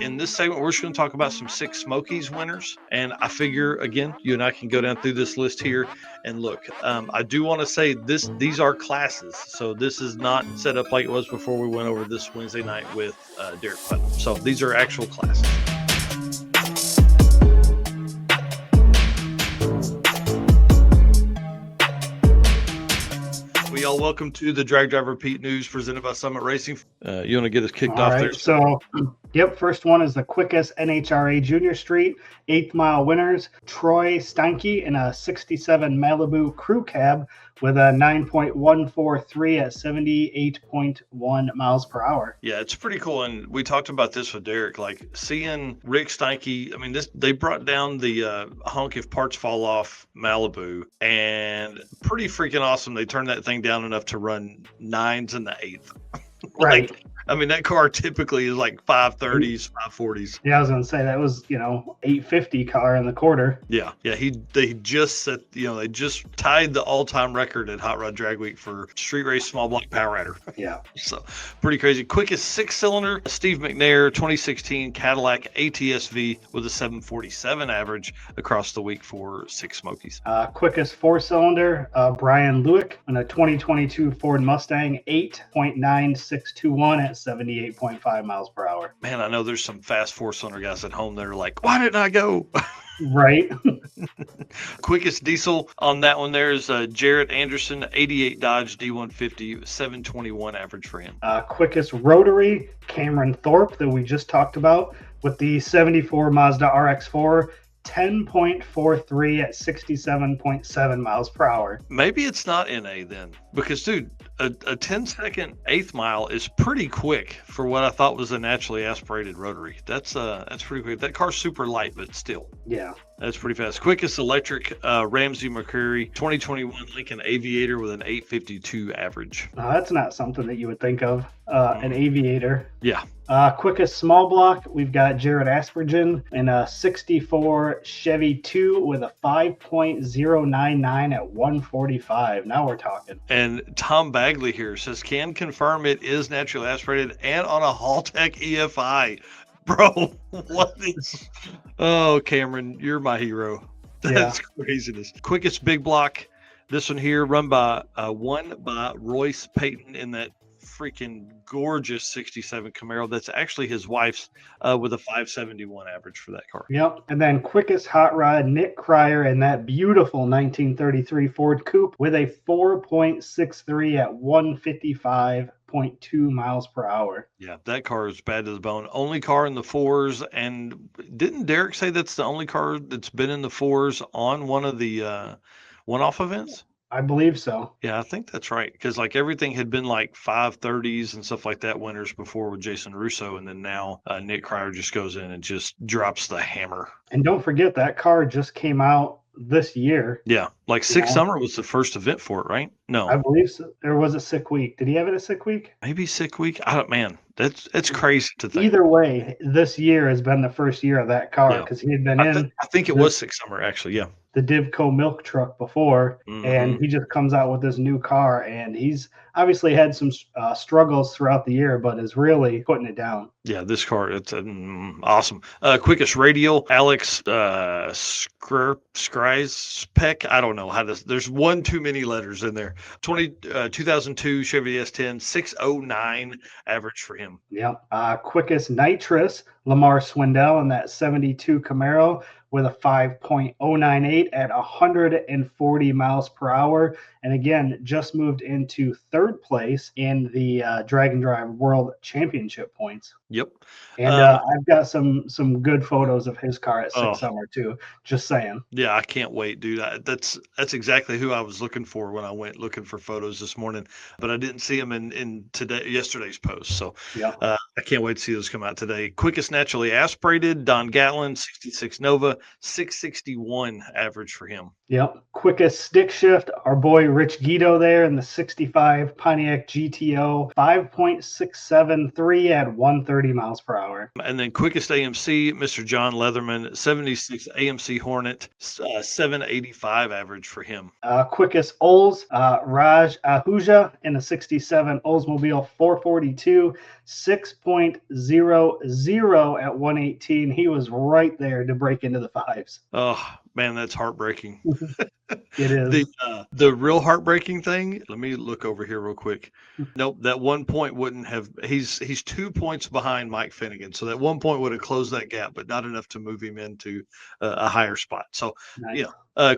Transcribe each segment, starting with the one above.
In this segment, we're just going to talk about some Six Smokies winners. And I figure, again, you and I can go down through this list here and look. I do want to say these are classes. So this is not set up like it was before we went over this Wednesday night with Derek Putnam. So these are actual classes. Y'all, welcome to the Drag Driver Pete News presented by Summit Racing. You want to get us kicked off there? So, first one is the quickest NHRA Junior Street 8th mile winners. Troy Steinke in a 67 Malibu crew cab with a 9.143 at 78.1 miles per hour. Yeah, it's pretty cool. And we talked about this with Derek, like seeing Rick Steinke. I mean, they brought down the honk if parts fall off Malibu, and pretty freaking awesome. They turned that thing down enough to run 9s in the 8th. Right. I mean, that car typically is like 530s, 540s. Yeah, I was going to say that was, 850 car in the quarter. Yeah. They just set, they just tied the all-time record at Hot Rod Drag Week for street race small block power rider. Yeah. So pretty crazy. Quickest 6-cylinder, Steve McNair, 2016 Cadillac ATS-V with a 747 average across the week for Six Smokies. Quickest 4-cylinder, Brian Lewick in a 2022 Ford Mustang 8.9621 at 78.5 miles per hour. Man, I know there's some fast 4-cylinder guys at home that are like, why didn't I go? Right. Quickest diesel on that one there is Jarrett Anderson, 88 Dodge D150, 721 average for him. Quickest rotary, Cameron Thorpe, that we just talked about, with the 74 Mazda RX-4, 10.43 at 67.7 miles per hour. Maybe it's not NA then, because dude, a 10-second 8th mile is pretty quick for what I thought was a naturally aspirated rotary. That's pretty quick. That car's super light, but still. Yeah. That's pretty fast. Quickest electric, Ramsey McCreary, 2021 Lincoln Aviator with an 852 average. That's not something that you would think of, an Aviator. Yeah. Quickest small block, we've got Jared Aspergen in a 64 Chevy 2 with a 5.099 at 145. Now we're talking. And Tom Bagley here says, can confirm it is naturally aspirated and on a Haltech EFI. Bro, what is... Oh, Cameron, you're my hero. That's craziness. Quickest big block, this one here, won by Royce Payton in that freaking gorgeous 67 Camaro. That's actually his wife's with a 571 average for that car. Yep. And then quickest hot rod, Nick Crier in that beautiful 1933 Ford Coupe with a 4.63 at 155.2 miles per hour. Yeah, that car is bad to the bone. Only car in the 4s. And didn't Derek say that's the only car that's been in the 4s on one of the one-off events? I believe so. Yeah, I think that's right. Because like everything had been like 530s and stuff like that winners before with Jason Russo. And then now Nick Crier just goes in and just drops the hammer. And don't forget, that car just came out this year. Yeah, like Six Summer was the first event for it, right? No. I believe so. There was a sick week. Did he have it a sick week? Maybe sick week. I don't, man. It's crazy to think. Either way, this year has been the first year of that car because he had been I think it was Six Summer, actually. Yeah. The Divco milk truck before, and he just comes out with this new car, and he's obviously had some struggles throughout the year, but is really putting it down. Yeah, this car, it's awesome. Quickest radial, Alex Skryspek. I don't know how to. There's one too many letters in there. 2002 Chevy S10, 609 average for him. Yeah. Quickest nitrous, Lamar Swindell in that 72 Camaro with a 5.098 at 140 miles per hour. And again, just moved into third place in the Drag and Drive World Championship points. Yep. And I've got some good photos of his car at Six Summer too. Just saying. Yeah, I can't wait, dude. That's exactly who I was looking for when I went looking for photos this morning, but I didn't see them in yesterday's post. So yeah, I can't wait to see those come out today. Quickest naturally aspirated, Don Gatlin, 66 Nova, 661 average for him. Yep. Quickest stick shift, our boy Rich Guido there in the 65 Pontiac GTO, 5.673 at 130 miles per hour. And then quickest AMC, Mr. John Leatherman, 76 AMC Hornet, 785 average for him. Quickest Olds, Raj Ahuja in a 67 Oldsmobile 442, 6.00 at 118. He was right there to break into the fives. Oh man, that's heartbreaking. It is. The real heartbreaking thing, let me look over here real quick. Nope, that 1 point wouldn't have. He's 2 points behind Mike Finnegan, so that 1 point would have closed that gap, but not enough to move him into a higher spot. So Nice.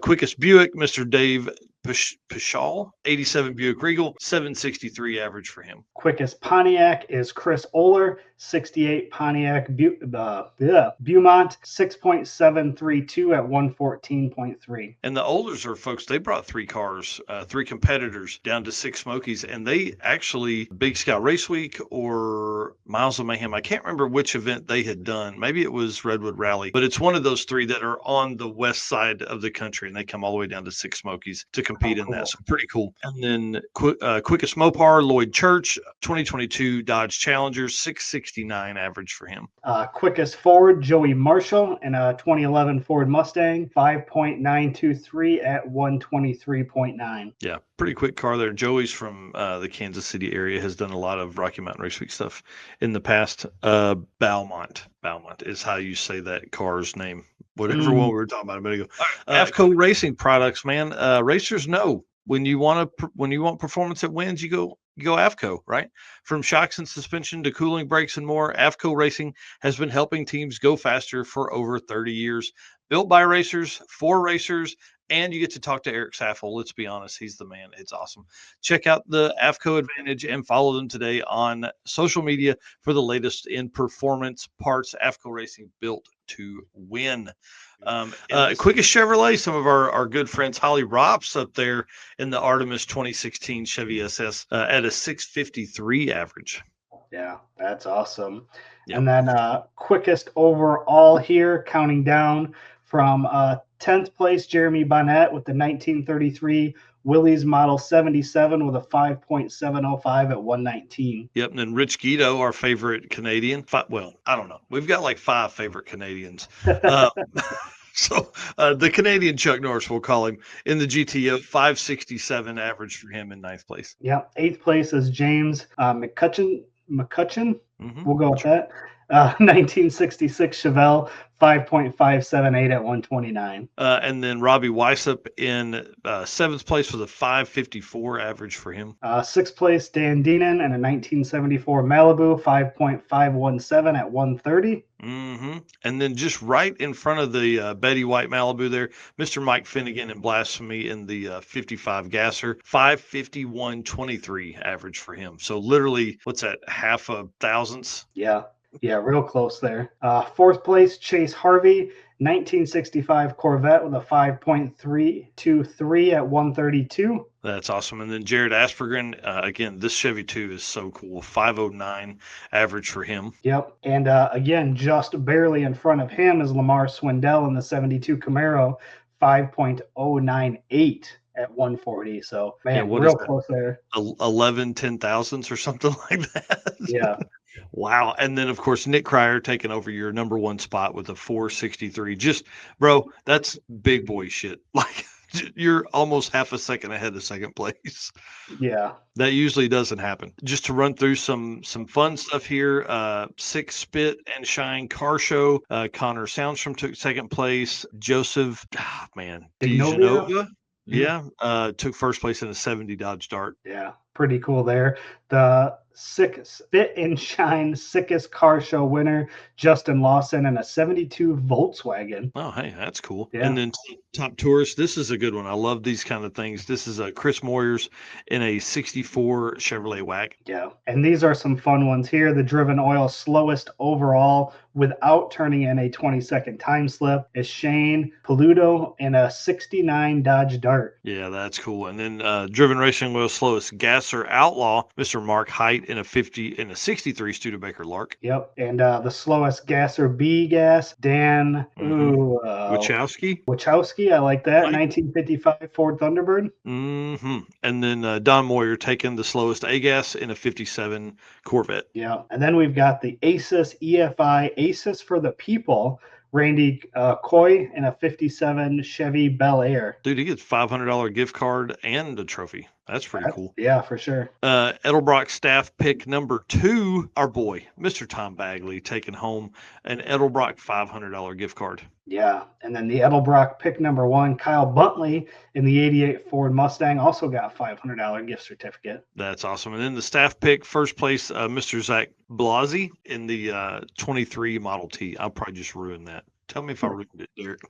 quickest Buick, Mr. Dave Pichal, 87 Buick Regal, 763 average for him. Quickest Pontiac is Chris Oler, 68 Pontiac Beaumont, 6.732 at 114.3. And the Olders are folks, they brought 3 cars, 3 competitors down to Six Smokies, and they actually, Big Scout Race Week or Miles of Mayhem, I can't remember which event they had done. Maybe it was Redwood Rally, but it's one of those 3 that are on the west side of the country, and they come all the way down to Six Smokies to compete in that. So pretty cool. And then quickest Mopar, Lloyd Church, 2022 Dodge Challenger, 669 average for him. Quickest Ford, Joey Marshall, in a 2011 Ford Mustang, 5.923 at 123.9. Yeah, pretty quick car there. Joey's from the Kansas City area, has done a lot of Rocky Mountain Race Week stuff in the past. Balmont is how you say that car's name. Whatever one we were talking about a minute ago. AFCO Racing Products, man. Racers know when you want performance that wins, you go AFCO, right? From shocks and suspension to cooling brakes and more, AFCO Racing has been helping teams go faster for over 30 years. Built by racers, for racers, and you get to talk to Eric Saffel. Let's be honest, he's the man. It's awesome. Check out the AFCO Advantage and follow them today on social media for the latest in performance parts. AFCO Racing, built to win. Quickest Chevrolet, some of our good friends, Holly Rops up there in the Artemis 2016 Chevy SS at a 653 average. Yeah, that's awesome. Yep. And then quickest overall here, counting down from 10th place, Jeremy Bonnet with the 1933 Willys Model 77 with a 5.705 at 119. Yep, and then Rich Guido, our favorite Canadian. Well, I don't know. We've got like 5 favorite Canadians. So the Canadian Chuck Norris, we'll call him, in the GTO, 567 average for him in 9th place. Yeah, 8th place is James McCutcheon. Mm-hmm. We'll go with that. 1966 Chevelle, 5.578 at 129. And then Robbie Weissop in 7th place with a 554 average for him. 6th place, Dan Deenan in a 1974 Malibu, 5.517 at 130. Mm-hmm. And then just right in front of the Betty White Malibu there, Mr. Mike Finnegan in Blasphemy in the 55 Gasser, 551.23 average for him. So literally, what's that, half a thousandths? Yeah, real close there. 4th place, Chase Harvey, 1965 Corvette with a 5.323 at 132. That's awesome. And then Jared Aspergren, again, this Chevy 2 is so cool. 509 average for him. Yep. And again, just barely in front of him is Lamar Swindell in the 72 Camaro, 5.098 at 140. So, man, real close there. 11 10,000ths or something like that. Yeah. Wow. And then, of course, Nick Crier taking over your number 1 spot with a 463. Just, bro, that's big boy shit. Like, you're almost half a second ahead of 2nd place. Yeah. That usually doesn't happen. Just to run through some fun stuff here. Six Spit and Shine Car Show. Connor Soundstrom took 2nd place. Joseph, DiGenova. Yeah. Took 1st place in a 70 Dodge Dart. Yeah. Pretty cool there. The Spit and Shine Sickest Car Show winner, Justin Lawson, in a 72 Volkswagen. Oh, hey, that's cool. Yeah. And then Top Tourist, this is a good one. I love these kind of things. This is Chris Moyers in a 64 Chevrolet WAC. Yeah. And these are some fun ones here. The Driven Oil slowest overall without turning in a 20-second time slip is Shane Peludo in a 69 Dodge Dart. Yeah, that's cool. And then Driven Racing Oil slowest Gasser Outlaw, Mr. Mark Height in a 63 Studebaker Lark. Yep. And the slowest Gasser B gas, Dan Wachowski. I like that. Right. 1955 Ford Thunderbird. Mm-hmm. And then Don Moyer taking the slowest A-gas in a 57 Corvette. Yeah. And then we've got the ASUS EFI, ASUS for the People, Randy Coy in a 57 Chevy Bel Air. Dude, he gets $500 gift card and a trophy. That's pretty cool. Yeah, for sure. Edelbrock staff pick number 2, our boy, Mr. Tom Bagley, taking home an Edelbrock $500 gift card. Yeah, and then the Edelbrock pick number 1, Kyle Buntley in the 88 Ford Mustang, also got $500 gift certificate. That's awesome. And then the staff pick, first place, Mr. Zach Blasey in the 23 Model T. I'll probably just ruin that. Tell me if I ruined it, Derek.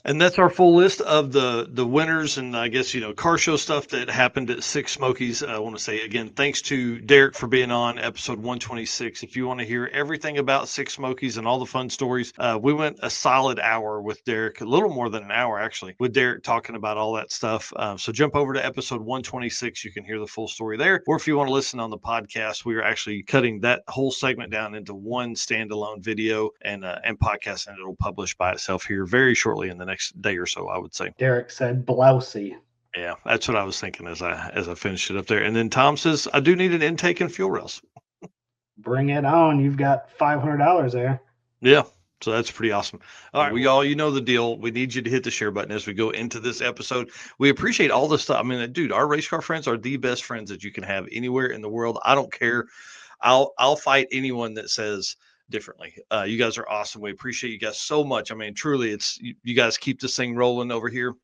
And that's our full list of the winners and I guess, car show stuff that happened at Six Smokies. I want to say again, thanks to Derek for being on episode 126. If you want to hear everything about Six Smokies and all the fun stories, we went a solid hour with Derek, a little more than an hour actually, with Derek talking about all that stuff. So jump over to episode 126. You can hear the full story there. Or if you want to listen on the podcast, we are actually cutting that whole segment down into one standalone video and podcast, and it'll publish by itself here very shortly in the next day or so, I would say. Derek said blousy. Yeah, that's what I was thinking as I finished it up there. And then Tom says, I do need an intake and fuel rails. Bring it on. You've got $500 there. Yeah. So that's pretty awesome. All right, well, you know the deal. We need you to hit the share button as we go into this episode. We appreciate all this stuff. I mean, dude, our race car friends are the best friends that you can have anywhere in the world. I don't care. I'll fight anyone that says differently. You guys are awesome. We appreciate you guys so much. I mean, truly, it's you guys keep this thing rolling over here.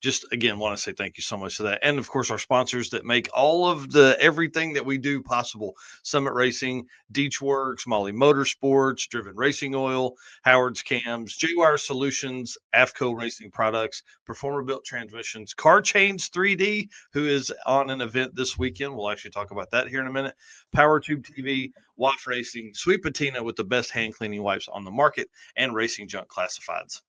Just again, want to say thank you so much for that. And of course, our sponsors that make all of the everything that we do possible: Summit Racing, Deech Works, Molly Motorsports, Driven Racing Oil, Howard's Cams, J-Wire Solutions, AFCO Racing Products, Performer Built Transmissions, Car Chains 3D, who is on an event this weekend. We'll actually talk about that here in a minute. Power Tube TV, Waff Racing, Sweet Patina with the best hand cleaning wipes on the market, and Racing Junk Classifieds.